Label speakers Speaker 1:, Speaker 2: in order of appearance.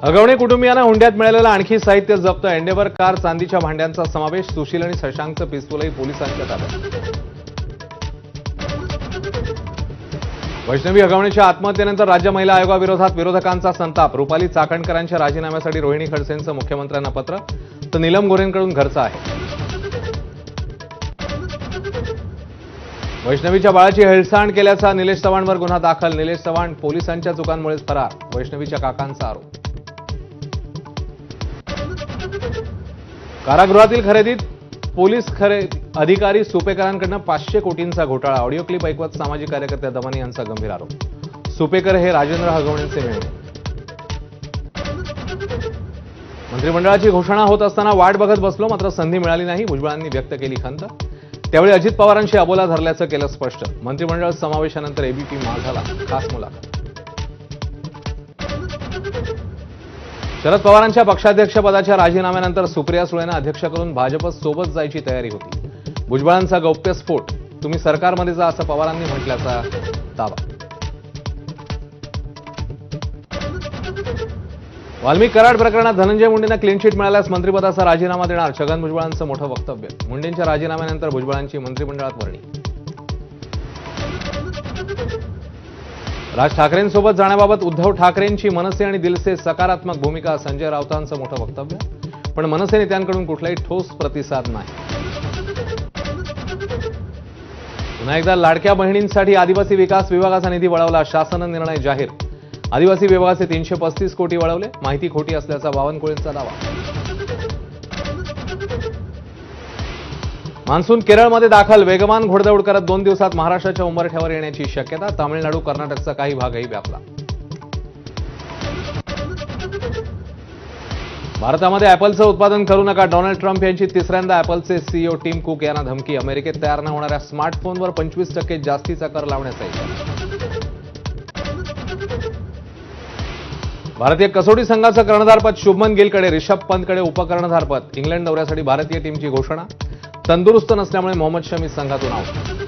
Speaker 1: अगवणे कुटुंबियांना हुंड्यात मिळालेलं आणखी साहित्य जप्त. एंडेवर कार, चांदीच्या भांड्यांचा समावेश. सुशील आणि शशांकचं पिस्तूलही पोलिसांच्या ताब्यात. वैष्णवी हगवणेच्या आत्महत्येनंतर राज्य महिला आयोगाविरोधात विरोधकांचा संताप. रुपाली चाकणकरांच्या राजीनाम्यासाठी रोहिणी खडसेंचं मुख्यमंत्र्यांना पत्र, तर नीलम गोरेंकडून घरचं आहे. वैष्णवीच्या बाळाची हेळसांड केल्याचा निलेश चव्हाणवर गुन्हा दाखल. निलेश चव्हाण पोलिसांच्या चुकांमुळेच फरार, वैष्णवीच्या काकांचा आरोप. कारागृहातील खरेदीत पोलीस अधिकारी सुपेकरांकडून 500 कोटींचा घोटाळा. ऑडिओ क्लिप ऐकवत सामाजिक कार्यकर्त्या दमानी यांचा गंभीर आरोप. सुपेकर हे राजेंद्र हगवणेंचे मेहुणे. मंत्रिमंडळाची घोषणा होत असताना वाट बघत बसलो, मात्र संधी मिळाली नाही. भुजबळांनी व्यक्त केली खंत. त्यावेळी अजित पवारांशी अबोला धरल्याचं केलं स्पष्ट. मंत्रिमंडळ समावेशानंतर एबीपी माझाला खास मुलाखत. शरद पवारांच्या पक्षाध्यक्षपदाच्या राजीनाम्यानंतर सुप्रिया सुळेंना अध्यक्षकडून भाजपसोबत जायची तयारी होती. भुजबळांचा गौप्यस्फोट. तुम्ही सरकारमध्ये जा असं पवारांनी म्हटल्याचा दावा. वाल्मिक कराड प्रकरणात धनंजय मुंडेंना क्लीन चिट मिळाल्यास मंत्रिपदाचा राजीनामा देणार. छगन भुजबळांचं मोठं वक्तव्य. मुंडेंच्या राजीनाम्यानंतर भुजबळांची मंत्रिमंडळात वर्णी. राज ठाकरेंसोबत जाण्याबाबत उद्धव ठाकरेंची मनसे आणि दिलसे सकारात्मक भूमिका. संजय राऊतांचं मोठं वक्तव्य. पण मनसे नेत्यांकडून कुठलाही ठोस प्रतिसाद नाही. पुन्हा एकदा लाडक्या बहिणींसाठी आदिवासी विकास विभागाचा निधी वळवला. शासन निर्णय जाहीर. आदिवासी विभागाचे 335 कोटी वळवले. माहिती खोटी असल्याचा बावनकुळेंचा दावा. मान्सून केरळमध्ये दाखल. वेगवान घोडदौड करत 2 दिवसात महाराष्ट्राच्या उंबरठ्यावर येण्याची शक्यता. तामिळनाडू, कर्नाटकचा काही भागही व्यापला. भारतामध्ये ॲपलचं उत्पादन करू नका. डोनाल्ड ट्रम्प यांची तिसऱ्यांदा ॲपलचे सीईओ टिम कुक यांना धमकी. अमेरिकेत तयार न होणाऱ्या स्मार्टफोनवर 25% जास्तीचा कर लावण्याचा इशारा. भारतीय कसोटी संघाचं कर्णधारपद शुभमन गिलकडे. रिषभ पंतकडे उपकर्णधारपद. इंग्लंड दौऱ्यासाठी भारतीय टीमची घोषणा. तंदुरुस्त नसल्यामुळे मोहम्मद शमी संघातून आउट.